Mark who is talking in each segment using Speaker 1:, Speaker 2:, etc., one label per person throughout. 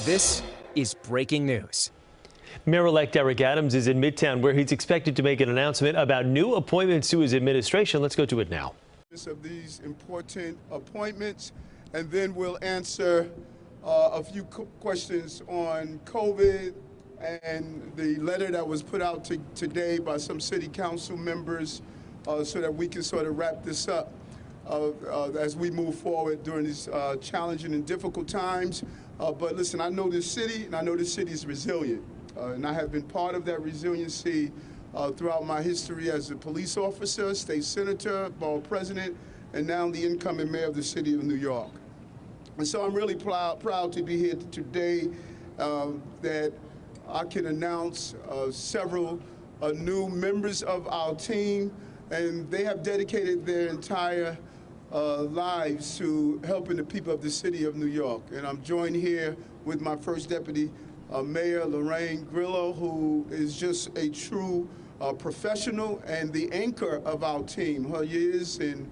Speaker 1: This is breaking news.
Speaker 2: Mayor-elect Eric Adams is in Midtown, where he's expected to make an announcement about new appointments to his administration. Let's go to it now.
Speaker 3: Of these important appointments, and then we'll answer a few questions on COVID and the letter that was put out today by some city council members, so that we can sort of wrap this up as we move forward during these challenging and difficult times. But listen, I know this city, and I know this city is resilient, and I have been part of that resiliency throughout my history as a police officer, state senator, borough president, and now the incoming mayor of the city of New York. And so I'm really proud to be here today that I can announce several new members of our team, and they have dedicated their entire lives to helping the people of the city of New York. And I'm joined here with my first deputy Mayor Lorraine Grillo, who is just a true professional and the anchor of our team. Her years in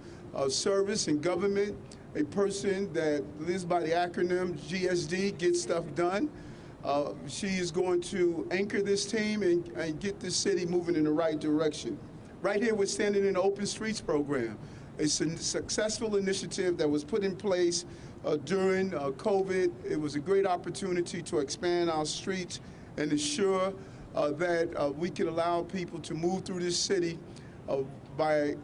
Speaker 3: service in government, a person that lives by the acronym GSD, Get Stuff Done. She is going to anchor this team and get this city moving in the right direction. Right here, we're standing in the Open Streets program. It's a successful initiative that was put in place during COVID. It was a great opportunity to expand our streets and ensure that we can allow people to move through this city by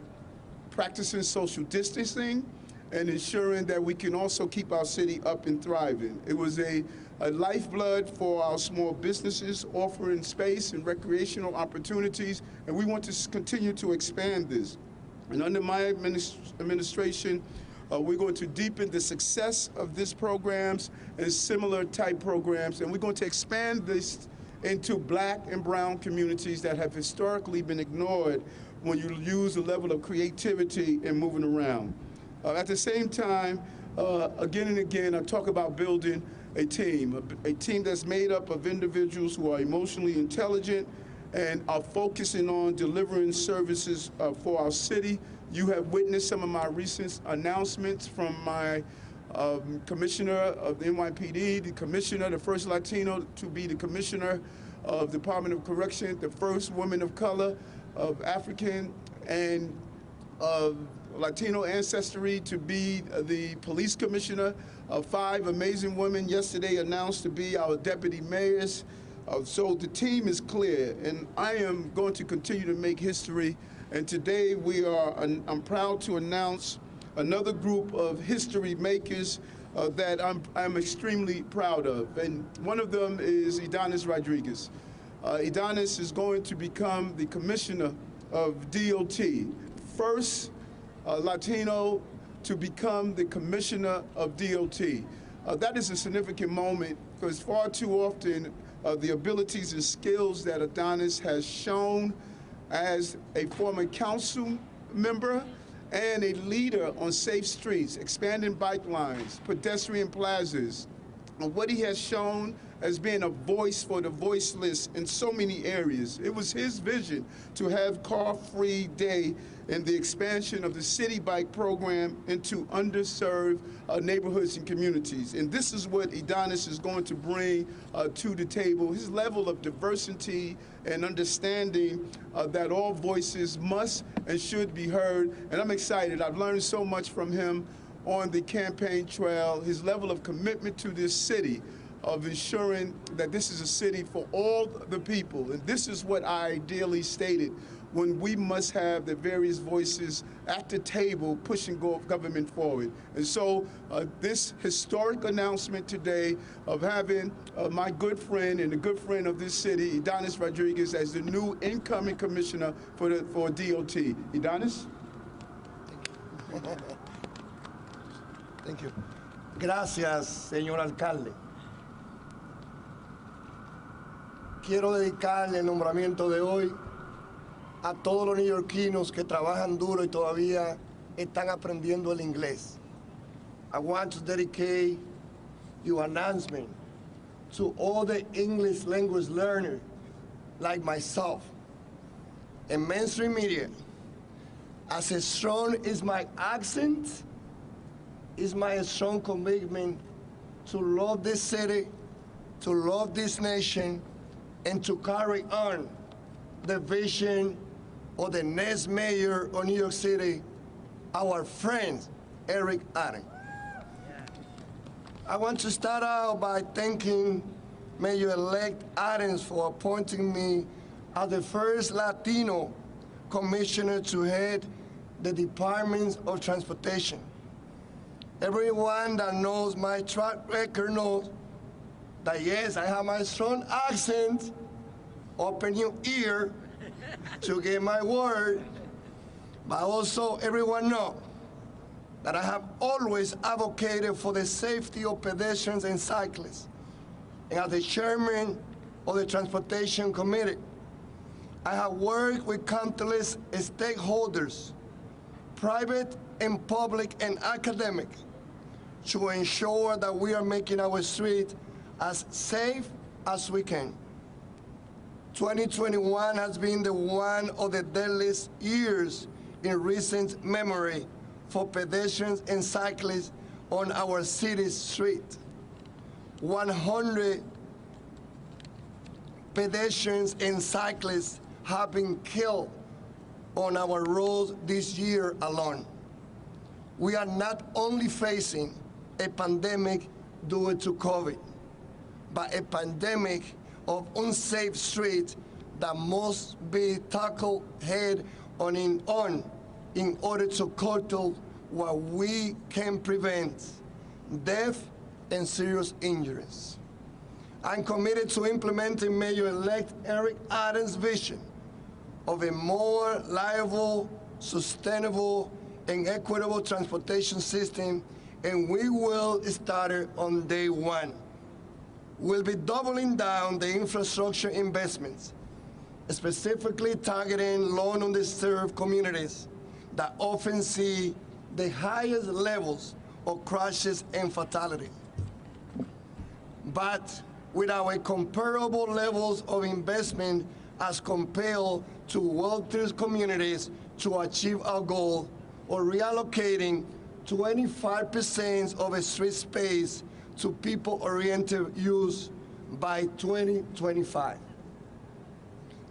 Speaker 3: practicing social distancing and ensuring that we can also keep our city up and thriving. It was a lifeblood for our small businesses, offering space and recreational opportunities, and we want to continue to expand this. And under my administration, we're going to deepen the success of these programs and similar type programs, and we're going to expand this into Black and brown communities that have historically been ignored when you use the level of creativity and moving around. At the same time, again and again, I talk about building a team that's made up of individuals who are emotionally intelligent and are focusing on delivering services for our city. You have witnessed some of my recent announcements from my commissioner of the NYPD, the commissioner, the first Latino to be the commissioner of the Department of Correction, the first woman of color, of African and Latino ancestry to be the police commissioner. 5 amazing women yesterday announced to be our deputy mayors. So the team is clear, and I am going to continue to make history. And today I'm proud to announce another group of history makers that I'm extremely proud of. And one of them is Idanis Rodriguez. Idanis is going to become the commissioner of DOT, first Latino to become the commissioner of DOT. That is a significant moment because far too often the abilities and skills that Idanis has shown as a former council member and a leader on safe streets, expanding bike lines, pedestrian plazas, and what he has shown as being a voice for the voiceless in so many areas. It was his vision to have car-free day and the expansion of the city bike program into underserved neighborhoods and communities. And this is what Idanis is going to bring to the table, his level of diversity and understanding that all voices must and should be heard. And I'm excited. I've learned so much from him on the campaign trail, his level of commitment to this city, of ensuring that this is a city for all the people. And this is what I ideally stated, when we must have the various voices at the table pushing government forward. And so this historic announcement today of having my good friend and a good friend of this city, Idanis Rodriguez, as the new incoming commissioner for DOT. Idanis?
Speaker 4: Thank you. Gracias, señor alcalde. Quiero dedicar el nombramiento de hoy a todos los neoyorquinos que trabajan duro y todavía están aprendiendo el inglés. I want to dedicate your announcement to all the English language learners like myself. In mainstream media, as strong as my accent, is my strong commitment to love this city to love this nation and to carry on the vision of the next mayor of New York City, our friend, Eric Adams. I want to start out by thanking Mayor-elect Adams for appointing me as the first Latino commissioner to head the Department of Transportation. Everyone that knows my track record knows that yes, I have my strong accent. Open your ear to get my word, but also everyone knows that I have always advocated for the safety of pedestrians and cyclists. And as the chairman of the Transportation Committee, I have worked with countless stakeholders, private and public and academic, to ensure that we are making our street as safe as we can. 2021 has been one of the deadliest years in recent memory for pedestrians and cyclists on our city's street. 100 pedestrians and cyclists have been killed on our roads this year alone. We are not only facing a pandemic due to COVID, but a pandemic of unsafe streets that must be tackled head on in order to curtail what we can prevent, death and serious injuries. I'm committed to implementing Mayor-elect Eric Adams' vision of a more reliable, sustainable, and equitable transportation system, and we will start it on day one. We'll be doubling down the infrastructure investments, specifically targeting low and underserved communities that often see the highest levels of crashes and fatality. But without comparable levels of investment as compared to wealthier communities to achieve our goal of reallocating 25% of a street space to people-oriented use by 2025.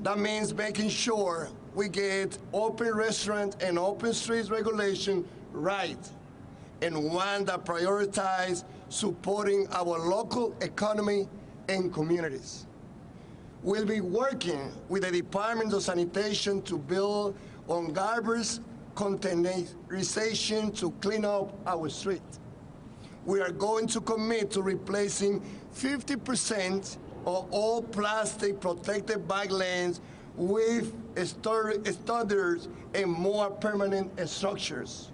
Speaker 4: That means making sure we get open restaurant and open streets regulation right, and one that prioritizes supporting our local economy and communities. We'll be working with the Department of Sanitation to build on garbage containerization to clean up our streets. We are going to commit to replacing 50% of all plastic protected bike lanes with studders and more permanent structures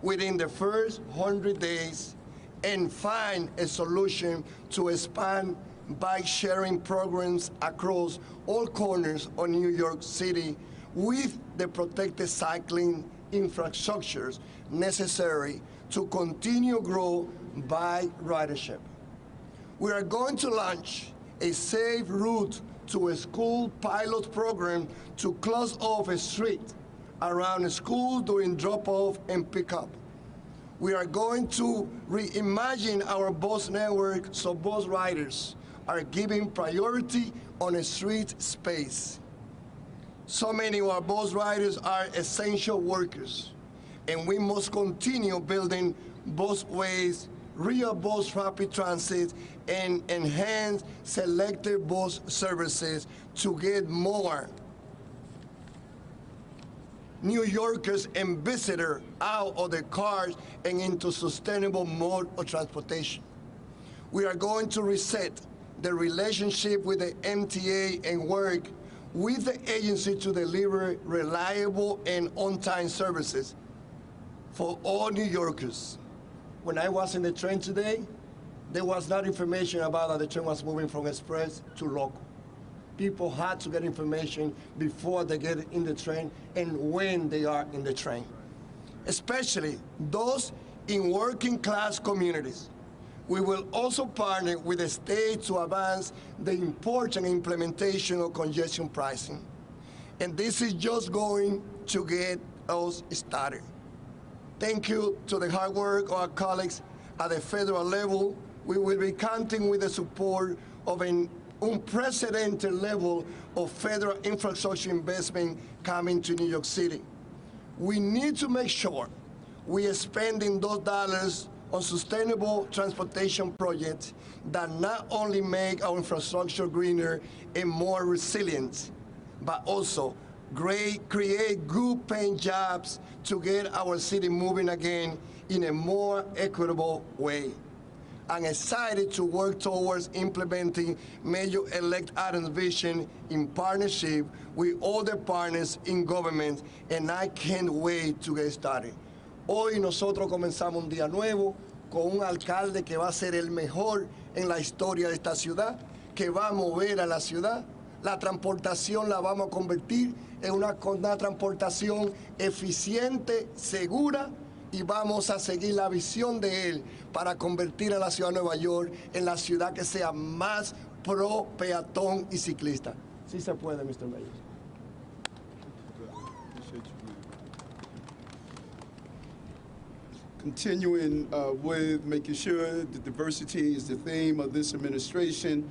Speaker 4: within the first 100 days, and find a solution to expand bike sharing programs across all corners of New York City with the protected cycling infrastructures necessary to continue grow bike ridership. We are going to launch a safe route to a school pilot program to close off a street around a school during drop-off and pickup. We are going to reimagine our bus network so bus riders are given priority on a street space. So many of our bus riders are essential workers, and we must continue building busways, real bus rapid transit, and enhance selected bus services to get more New Yorkers and visitors out of their cars and into sustainable mode of transportation. We are going to reset the relationship with the MTA and work with the agency to deliver reliable and on-time services for all New Yorkers. When I was in the train today, there was not information about that the train was moving from express to local. People had to get information before they get in the train and when they are in the train, especially those in working class communities. We will also partner with the state to advance the important implementation of congestion pricing. And this is just going to get us started. Thank you to the hard work of our colleagues at the federal level we will be counting with the support of an unprecedented level of federal infrastructure investment coming to New York City. We need to make sure we are spending those dollars on sustainable transportation projects that not only make our infrastructure greener and more resilient, but also create good paying jobs to get our city moving again in a more equitable way. I'm excited to work towards implementing Mayor-elect Adams' vision in partnership with other partners in government, and I can't wait to get started. Hoy nosotros comenzamos un día nuevo con un alcalde que va a ser el mejor en la historia de esta ciudad, que va a mover a la ciudad. La transportación la vamos a convertir en una transportación eficiente, segura, y vamos a seguir la visión de él para convertir a la ciudad de Nueva York en la ciudad que sea más pro peatón y ciclista. Sí se puede, Mr. Mayor.
Speaker 3: Continuing with making sure that diversity is the theme of this administration,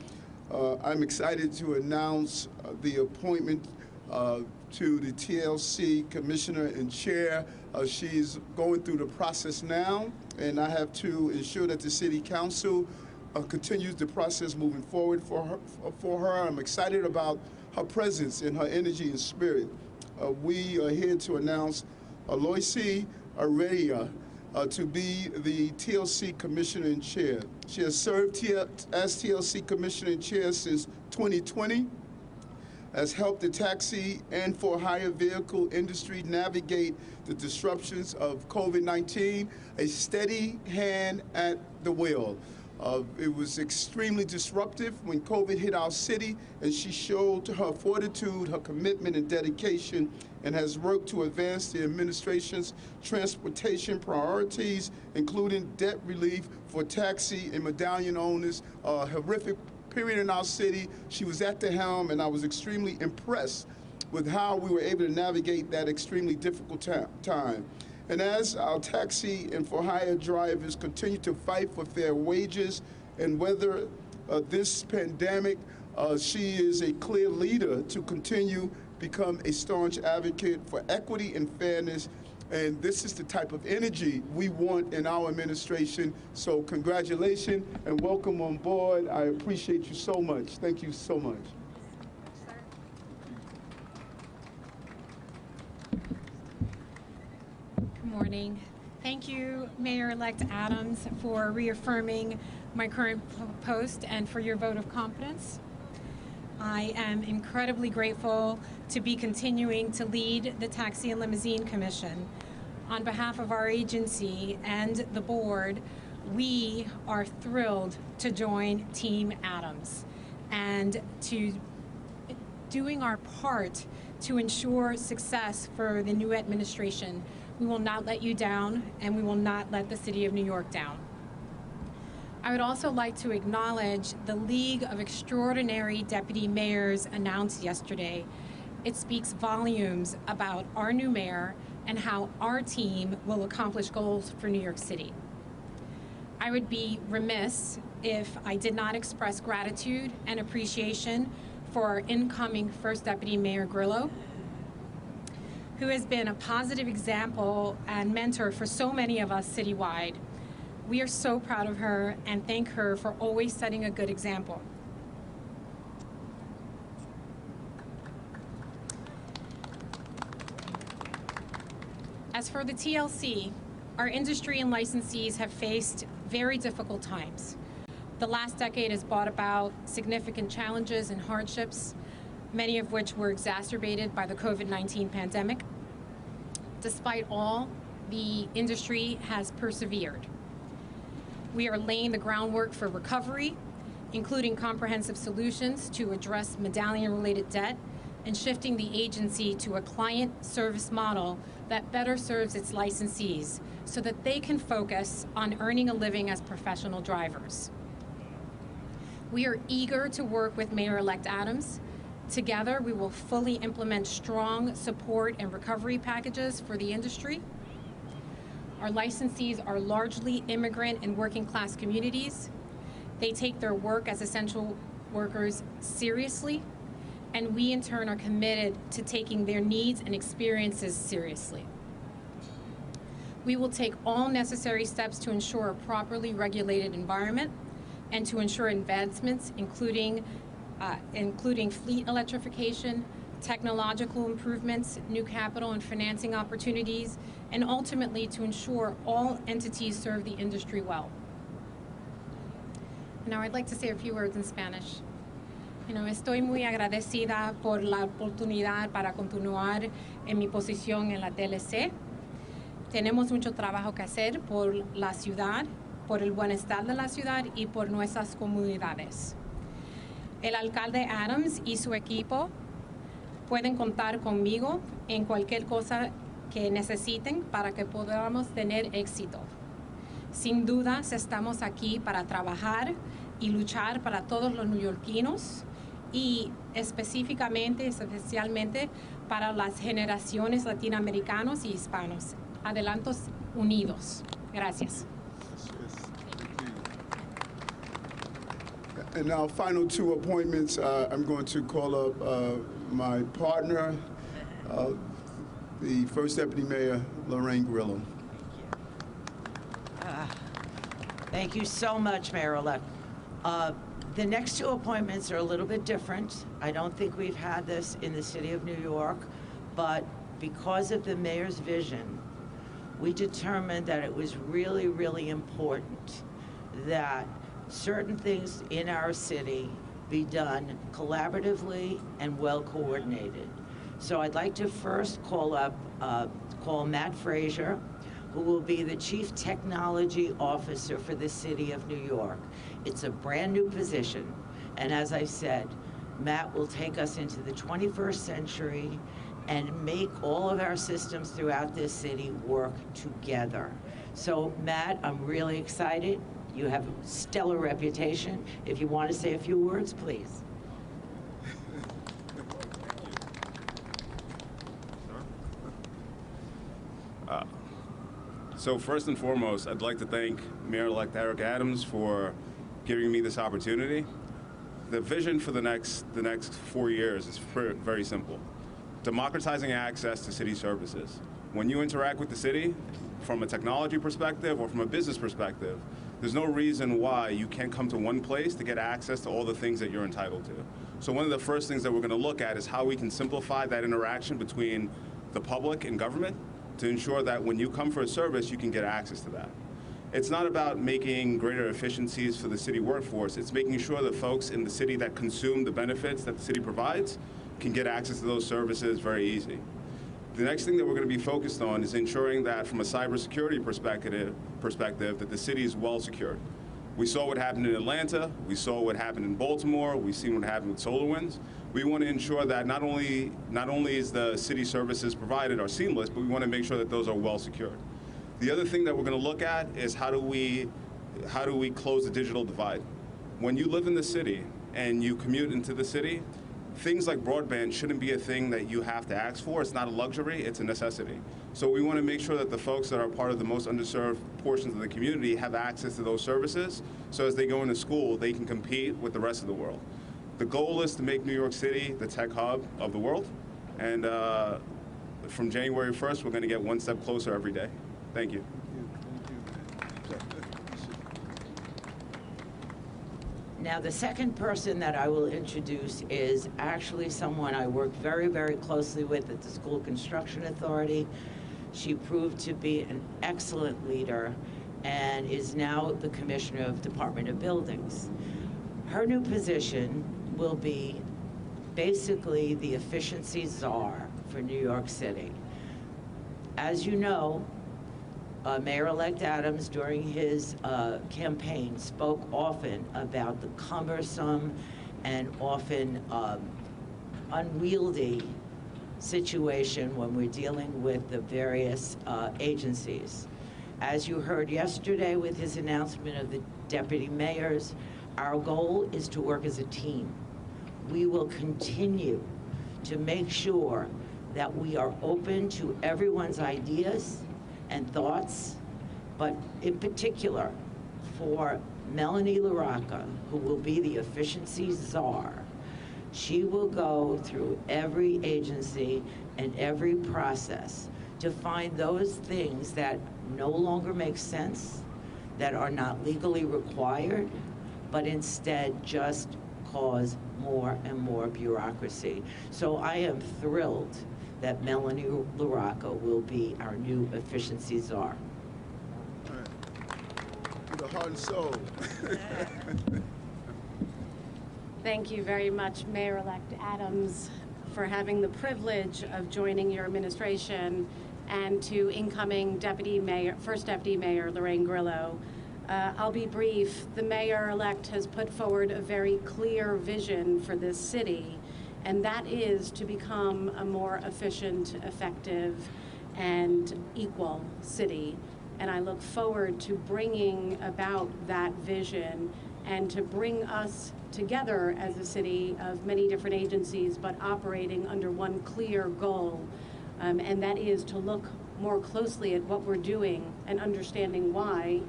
Speaker 3: I'm excited to announce the appointment to the TLC Commissioner and Chair. She's going through the process now, and I have to ensure that the City Council continues the process moving forward for her. I'm excited about her presence and her energy and spirit. We are here to announce Aloysi Araya to be the TLC Commissioner and Chair. She has served as TLC Commissioner and Chair since 2020, has helped the taxi and for-hire vehicle industry navigate the disruptions of COVID-19, a steady hand at the wheel. It was extremely disruptive when COVID hit our city, and she showed her fortitude, her commitment, and dedication, and has worked to advance the administration's transportation priorities, including debt relief for taxi and medallion owners. A horrific period in our city. She was at the helm, and I was extremely impressed with how we were able to navigate that extremely difficult time. And as our taxi and for-hire drivers continue to fight for fair wages and weather this pandemic, she is a clear leader to continue become a staunch advocate for equity and fairness. And this is the type of energy we want in our administration. So congratulations and welcome on board. I appreciate you so much. Thank you so much.
Speaker 5: Good morning. Thank you, Mayor-elect Adams, for reaffirming my current post and for your vote of confidence. I am incredibly grateful to be continuing to lead the Taxi and Limousine Commission. On behalf of our agency and the board, we are thrilled to join Team Adams and to doing our part to ensure success for the new administration. We will not let you down, and we will not let the City of New York down. I would also like to acknowledge the League of Extraordinary Deputy Mayors announced yesterday. It speaks volumes about our new mayor and how our team will accomplish goals for New York City. I would be remiss if I did not express gratitude and appreciation for our incoming First Deputy Mayor Grillo, who has been a positive example and mentor for so many of us citywide. We are so proud of her and thank her for always setting a good example. As for the TLC, our industry and licensees have faced very difficult times. The last decade has brought about significant challenges and hardships, many of which were exacerbated by the COVID-19 pandemic. Despite all, the industry has persevered. We are laying the groundwork for recovery, including comprehensive solutions to address medallion-related debt and shifting the agency to a client service model that better serves its licensees so that they can focus on earning a living as professional drivers. We are eager to work with Mayor-elect Adams. Together, we will fully implement strong support and recovery packages for the industry. Our licensees are largely immigrant and working class communities. They take their work as essential workers seriously, and we in turn are committed to taking their needs and experiences seriously. We will take all necessary steps to ensure a properly regulated environment and to ensure advancements, including fleet electrification, technological improvements, new capital and financing opportunities, and ultimately to ensure all entities serve the industry well. Now I'd like to say a few words in Spanish. Estoy muy agradecida por la oportunidad para continuar en mi posición en la TLC. Tenemos mucho trabajo que hacer por la ciudad, por el bienestar de la ciudad y por nuestras comunidades. El alcalde Adams y su equipo pueden contar conmigo en cualquier cosa que necesiten para que podamos tener éxito. Sin dudas, estamos aquí para trabajar y luchar para todos los neoyorquinos y especialmente para las generaciones latinoamericanos y hispanos. Adelantos unidos. Gracias.
Speaker 3: And now, final two appointments. I'm going to call up my partner, the First Deputy Mayor, Lorraine Grillo.
Speaker 6: Thank you so much, Mayor-elect. The next two appointments are a little bit different. I don't think we've had this in the city of New York, but because of the mayor's vision, we determined that it was really, really important that certain things in our city be done collaboratively and well coordinated. So I'd like to first call Matt Frazier, who will be the Chief Technology Officer for the City of New York. It's a brand new position, and as I said, Matt will take us into the 21st century and make all of our systems throughout this city work together. So Matt, I'm really excited. You have a stellar reputation. If you want to say a few words, please.
Speaker 7: So first and foremost, I'd like to thank Mayor-elect Eric Adams for giving me this opportunity. The vision for the next 4 years is very simple. Democratizing access to city services. When you interact with the city, from a technology perspective or from a business perspective, there's no reason why you can't come to one place to get access to all the things that you're entitled to. So one of the first things that we're going to look at is how we can simplify that interaction between the public and government to ensure that when you come for a service, you can get access to that. It's not about making greater efficiencies for the city workforce. It's making sure that folks in the city that consume the benefits that the city provides can get access to those services very easy. The next thing that we're going to be focused on is ensuring that from a cybersecurity perspective that the city is well secured. We saw what happened in Atlanta, we saw what happened in Baltimore, we've seen what happened with SolarWinds. We want to ensure that not only is the city services provided are seamless, but we want to make sure that those are well secured. The other thing that we're going to look at is how do we close the digital divide. When you live in the city and you commute into the city, things like broadband shouldn't be a thing that you have to ask for. It's not a luxury, it's a necessity. So we want to make sure that the folks that are part of the most underserved portions of the community have access to those services, so as they go into school, they can compete with the rest of the world. The goal is to make New York City the tech hub of the world, and from January 1st, we're going to get one step closer every day. Thank you.
Speaker 6: Now, the second person that I will introduce is actually someone I worked very, very closely with at the School Construction Authority. She proved to be an excellent leader and is now the Commissioner of Department of Buildings. Her new position will be basically the efficiency czar for New York City. As you know, Mayor-elect Adams, during his campaign, spoke often about the cumbersome and often unwieldy situation when we're dealing with the various agencies. As you heard yesterday with his announcement of the deputy mayors, our goal is to work as a team. We will continue to make sure that we are open to everyone's ideas and thoughts, but in particular for Melanie LaRocca, who will be the efficiency czar, she will go through every agency and every process to find those things that no longer make sense, that are not legally required, but instead just cause more and more bureaucracy. So I am thrilled that Melanie LaRocca will be our new efficiency czar.
Speaker 3: To the heart and soul.
Speaker 8: Thank you very much, Mayor-elect Adams, for having the privilege of joining your administration, and to incoming First Deputy Mayor Lorraine Grillo. I'll be brief. The mayor-elect has put forward a very clear vision for this city, and that is to become a more efficient, effective, and equal city. And I look forward to bringing about that vision and to bring us together as a city of many different agencies, but operating under one clear goal, and that is to look more closely at what we're doing and understanding why.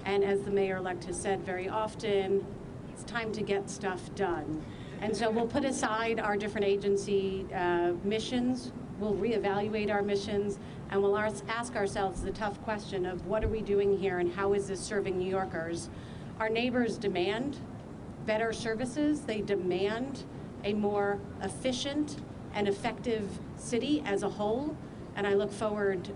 Speaker 8: And as the mayor-elect has said very often, it's time to get stuff done. And so we'll put aside our different agency missions, we'll reevaluate our missions, and we'll ask ourselves the tough question of what are we doing here and how is this serving New Yorkers? Our neighbors demand better services. They demand a more efficient and effective city as a whole. And I look forward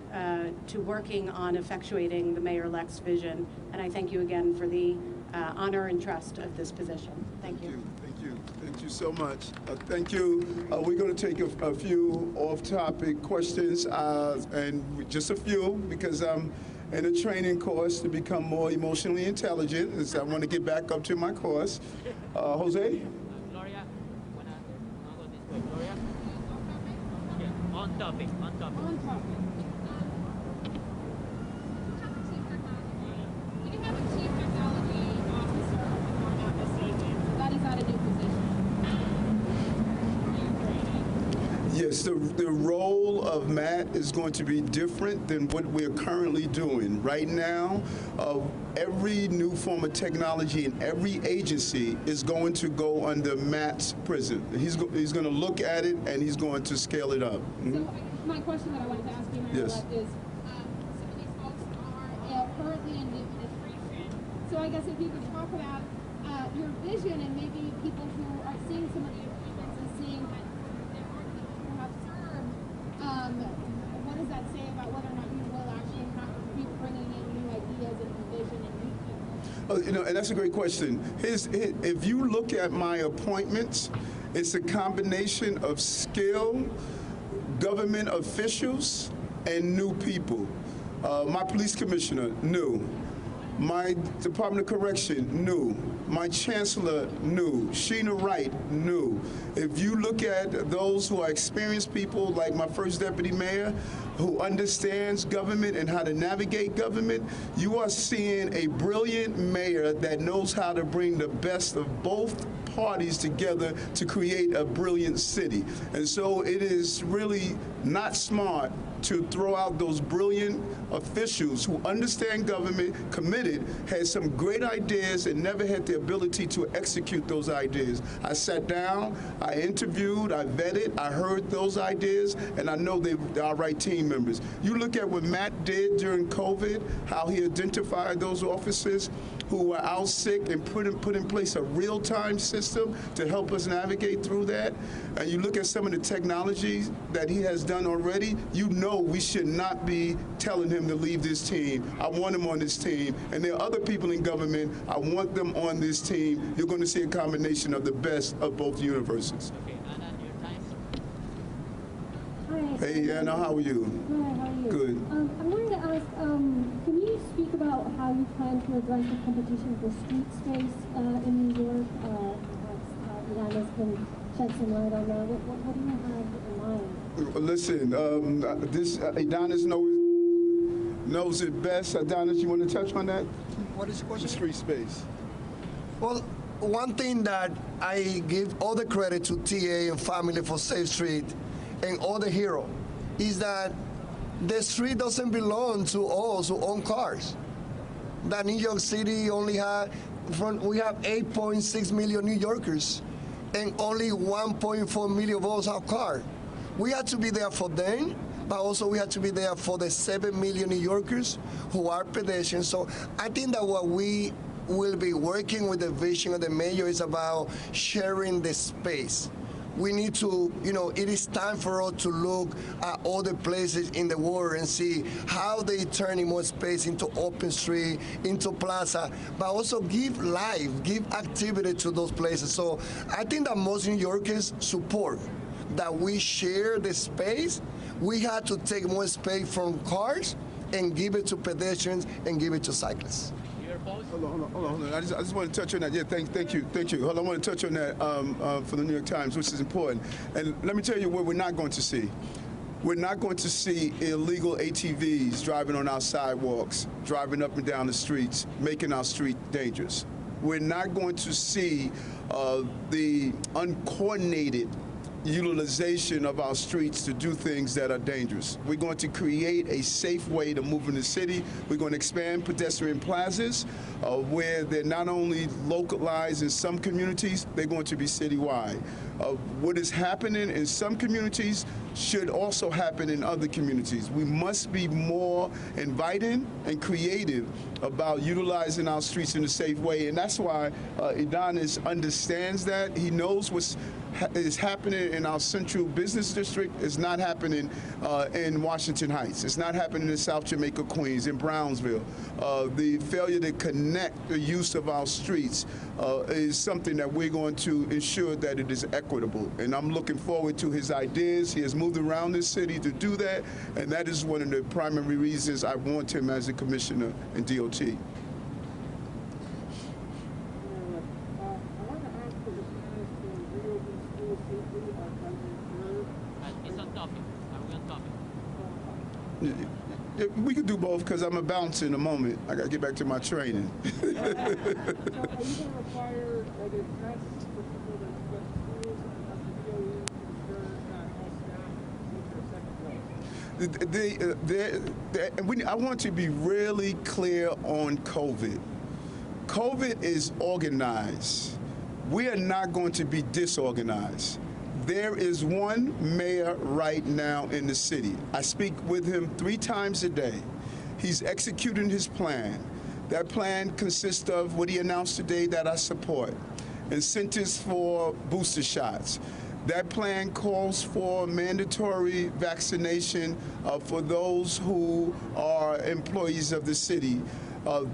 Speaker 8: to working on effectuating the mayor-elect's vision. And I thank you again for the honor and trust of this position. Thank you.
Speaker 3: Thank you. Thank you so much. Thank you. We're going to take a few off-topic questions, and just a few, because I'm in a training course to become more emotionally intelligent. I want to get back up to my course. Jose?
Speaker 9: Gloria, Gloria? Yeah, on topic.
Speaker 10: We do have a chief technology officer at this evening. So that is not a new position.
Speaker 3: Yes, the role of Matt is going to be different than what we're currently doing. Right now, every new form of technology in every agency is going to go under Matt's prison. He's going to look at it and he's going to scale it up.
Speaker 10: So my question that I wanted to ask you, Mayor-elect, is some of these folks are currently in the administration. So I guess if you could talk about your vision and maybe people who are seeing some of the appointments and seeing that there are people who have served, what does that say about whether or not you will actually have to be bringing in new ideas and new vision and new people?
Speaker 3: And that's a great question. If you look at my appointments, it's a combination of skill, government officials, and new people. My police commissioner, new. My Department of Correction, new. My chancellor, new. Sheena Wright, new. If you look at those who are experienced people, like my first deputy mayor, who understands government and how to navigate government, you are seeing a brilliant mayor that knows how to bring the best of both parties together to create a brilliant city. And so it is really not smart to throw out those brilliant officials who understand government, committed, had some great ideas and never had the ability to execute those ideas. I sat down, I interviewed, I vetted, I heard those ideas, and I know they are right team members. You look at what Matt did during COVID, how he identified those officers who were out sick and put in place a real-time system to help us navigate through that. And you look at some of the technologies that he has done already, you know we should not be telling him to leave this team. I want him on this team. And there are other people in government, I want them on this team. You're going to see a combination of the best of both universes.
Speaker 9: Okay, Anna, your time.
Speaker 3: Hi. Hey, Anna, how are you?
Speaker 11: Good, how are you?
Speaker 3: Good.
Speaker 11: I wanted to ask, can you speak about how you plan to address the competition for street space in New York? Perhaps Idanis can shed some light on that. What do you have in mind?
Speaker 3: Listen, this Idanis knows it best. Idanis, you want to touch on that?
Speaker 4: What is the question?
Speaker 3: The street space.
Speaker 4: Well, one thing that I give all the credit to TA and family for Safe Street and all the hero is that the street doesn't belong to us who own cars. That New York City only had we have 8.6 million New Yorkers, and only 1.4 million of us have cars. We have to be there for them, but also we have to be there for the 7 million New Yorkers who are pedestrians. So I think that what we will be working with the vision of the mayor is about sharing the space. We need to, it is time for us to look at other places in the world and see how they turn more space into open street, into plaza, but also give life, give activity to those places. So I think that most New Yorkers support that we share the space. We have to take more space from cars and give it to pedestrians and give it to cyclists.
Speaker 3: Hold on. I just want to touch on that. Yeah, thank you. Hold on, I want to touch on that for the New York Times, which is important. And let me tell you what we're not going to see. We're not going to see illegal ATVs driving on our sidewalks, driving up and down the streets, making our street dangerous. We're not going to see the uncoordinated utilization of our streets to do things that are dangerous. We're going to create a safe way to move in the city. We're going to expand pedestrian plazas where they're not only localized in some communities, they're going to be citywide. What is happening in some communities should also happen in other communities. We must be more inviting and creative about utilizing our streets in a safe way, and that's why Adonis understands that. He knows what is happening in our central business district. It's not happening in Washington Heights. It's not happening in South Jamaica, Queens, in Brownsville. The failure to connect the use of our streets is something that we're going to ensure that it is equitable. And I'm looking forward to his ideas. He has moved around this city to do that, and that is one of the primary reasons I want him as a commissioner in DOT. We could do both because I'm going to bounce in a moment. I got to get back to my training.
Speaker 10: So are you going to require that it's not just for people that schools and the DOE to ensure that all staff take their second place?
Speaker 3: I want to be really clear on COVID. COVID is organized. We are not going to be disorganized. There is one mayor right now in the city. I speak with him 3 times a day. He's executing his plan. That plan consists of what he announced today that I support: incentives for booster shots. That plan calls for mandatory vaccination for those who are employees of the city.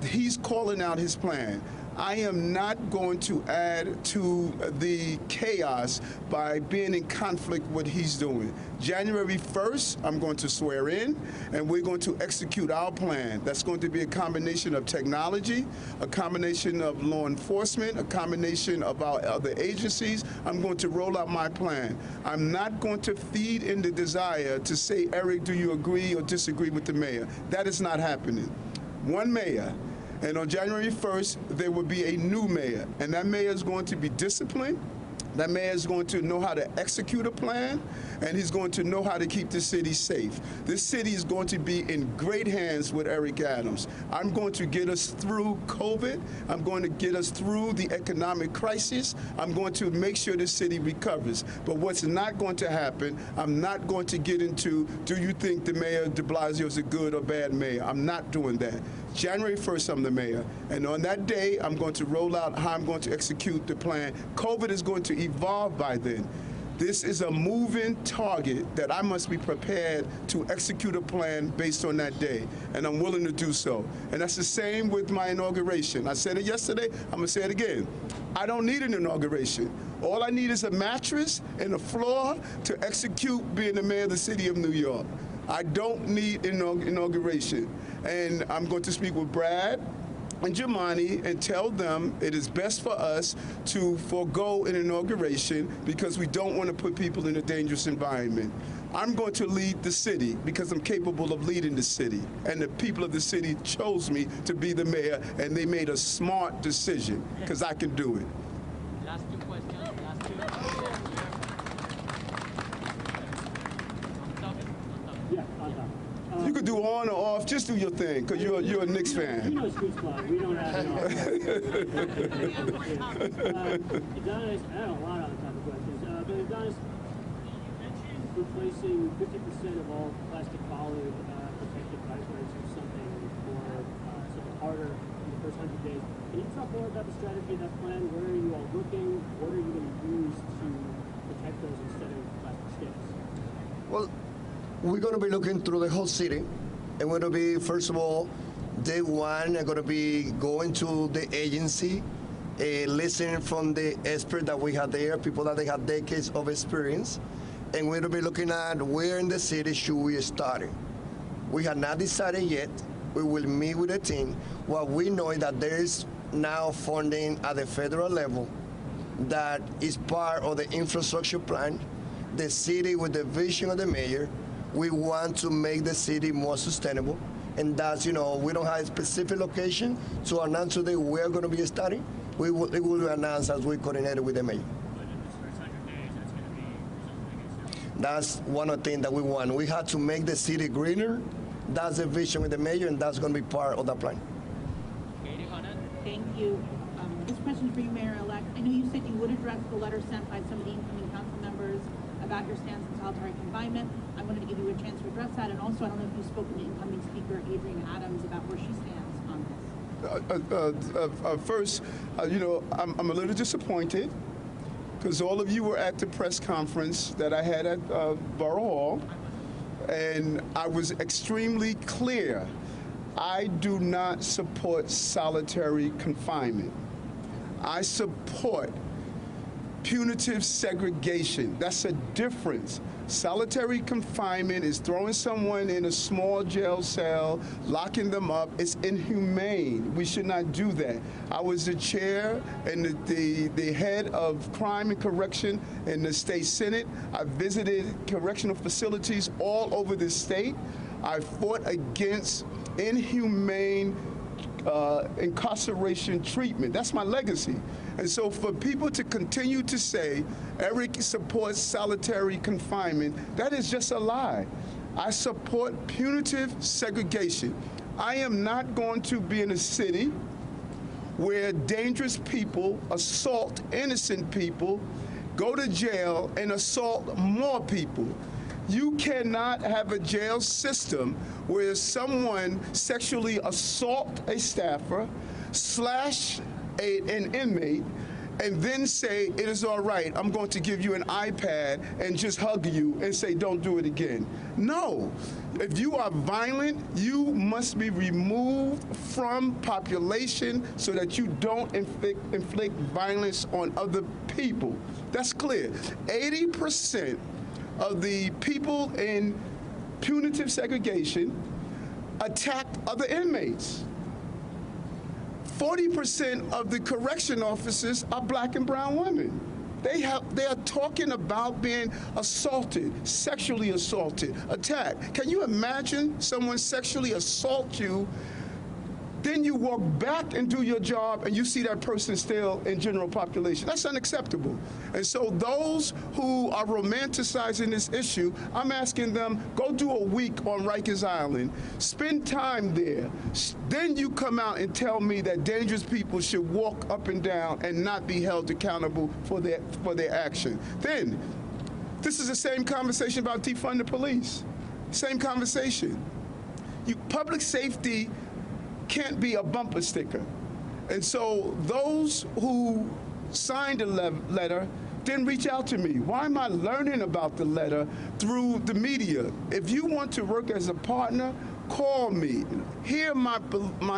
Speaker 3: He's calling out his plan. I am not going to add to the chaos by being in conflict with what he's doing. January 1st, I'm going to swear in, and we're going to execute our plan. That's going to be a combination of technology, a combination of law enforcement, a combination of our other agencies. I'm going to roll out my plan. I'm not going to feed in the desire to say, Eric, do you agree or disagree with the mayor? That is not happening. One mayor. And on January 1st, there will be a new mayor. And that mayor is going to be disciplined. That mayor is going to know how to execute a plan, and he's going to know how to keep the city safe. This city is going to be in great hands with Eric Adams. I'm going to get us through COVID. I'm going to get us through the economic crisis. I'm going to make sure the city recovers. But what's not going to happen, I'm not going to get into, do you think the mayor de Blasio is a good or bad mayor? I'm not doing that. January 1st, I'm the mayor. And on that day, I'm going to roll out how I'm going to execute the plan. COVID is going to evolve by then. This is a moving target that I must be prepared to execute a plan based on that day, and I'm willing to do so. And that's the same with my inauguration. I said it yesterday, I'm gonna say it again. I don't need an inauguration. All I need is a mattress and a floor to execute being the mayor of the city of New York. I don't need inauguration. And I'm going to speak with Brad and Jemani and tell them it is best for us to forego an inauguration because we don't want to put people in a dangerous environment. I'm going to lead the city because I'm capable of leading the city. And the people of the city chose me to be the mayor, and they made a smart decision because I can do it.
Speaker 9: Last 2 questions.
Speaker 3: You You could do on or off. Just do your thing, because you're a Knicks fan.
Speaker 9: We know Scoots Club. We don't have it all. Adonis, I have a lot on top of questions. But Adonis, you mentioned replacing 50% of all plastic bollards protected bikeways with something harder in the first 100 days. Can you talk more about the strategy of that plan? Where are you all looking? What are you going to use to protect those instead of plastic skids?
Speaker 4: Well, we're going to be looking through the whole city, and we're going to be, first of all, day one, I'm going to be going to the agency, listening from the experts that we have there, people that they have decades of experience, and we're going to be looking at where in the city should we start. We have not decided yet. We will meet with the team. What we know is that there is now funding at the federal level that is part of the infrastructure plan. The city, with the vision of the mayor, we want to make the city more sustainable. And that's, we don't have a specific location to announce today we're going to be starting. It will be announced as we coordinate with the mayor.
Speaker 9: But in this first 100 days, that's going to be something.
Speaker 4: That's one of the things that we want. We have to make the city greener. That's the vision with the mayor, and that's going to be part of the plan.
Speaker 12: Thank you. This question is for you, Mayor-elect. I know you said you would address the letter sent by some of the incoming council members about your stance on solitary confinement. I wanted to give you a chance to address that, and also I don't know if you've spoken to incoming Speaker Adrienne Adams about where she stands on this.
Speaker 3: First, I'm a little disappointed because all of you were at the press conference that I had at Borough Hall, and I was extremely clear. I do not support solitary confinement. I support punitive segregation. That's a difference. Solitary confinement is throwing someone in a small jail cell, locking them up. It's inhumane. We should not do that. I was the chair and the head of crime and correction in the state senate. I visited correctional facilities all over the state. I fought against inhumane incarceration treatment. That's my legacy. And so for people to continue to say Eric supports solitary confinement, that is just a lie. I support punitive segregation. I am not going to be in a city where dangerous people assault innocent people, go to jail, and assault more people. You cannot have a jail system where someone sexually assault a staffer, slash an inmate, and then say, it is all right, I'm going to give you an iPad and just hug you and say, don't do it again. No. If you are violent, you must be removed from population so that you don't inflict violence on other people. That's clear. 80% of the people in punitive segregation attacked other inmates. 40% of the correction officers are black and brown women. They are talking about being assaulted, sexually assaulted, attacked. Can you imagine someone sexually assault you, then you walk back and do your job and you see that person still in general population? That's unacceptable. And so those who are romanticizing this issue, I'm asking them, go do a week on Rikers Island, spend time there. Then you come out and tell me that dangerous people should walk up and down and not be held accountable for their action. Then, this is the same conversation about defund the police. Same conversation. Public safety can't be a bumper sticker. And so those who signed the letter didn't reach out to me. Why am I learning about the letter through the media? If you want to work as a partner, call me. Hear my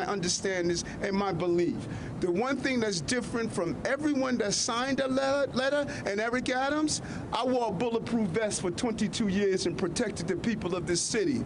Speaker 3: understandings and my belief. The one thing that's different from everyone that signed a letter and Eric Adams, I wore a bulletproof vest for 22 years and protected the people of this city.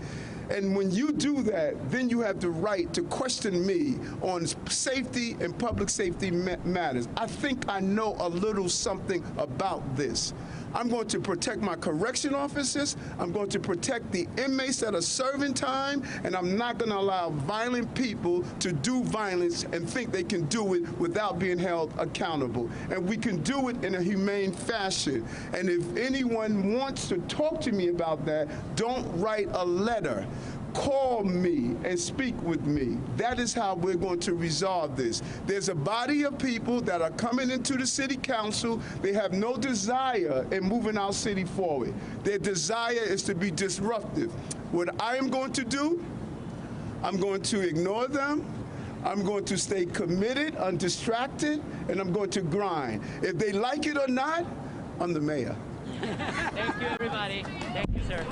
Speaker 3: And when you do that, then you have the right to question me on safety and public safety matters. I think I know a little something about this. I'm going to protect my correction officers. I'm going to protect the inmates that are serving time, and I'm not going to allow violent people to do violence and think they can do it without being held accountable. And we can do it in a humane fashion. And if anyone wants to talk to me about that, don't write a letter. call me and speak with me. That is how we're going to resolve this. There's a body of people that are coming into the city council. They have no desire in moving our city forward. Their desire is to be disruptive. What I am going to do, I'm going to ignore them. I'm going to stay committed, undistracted, and I'm going to grind. If they like it or not, I'm the mayor.
Speaker 13: Thank you, everybody. Thank you, sir.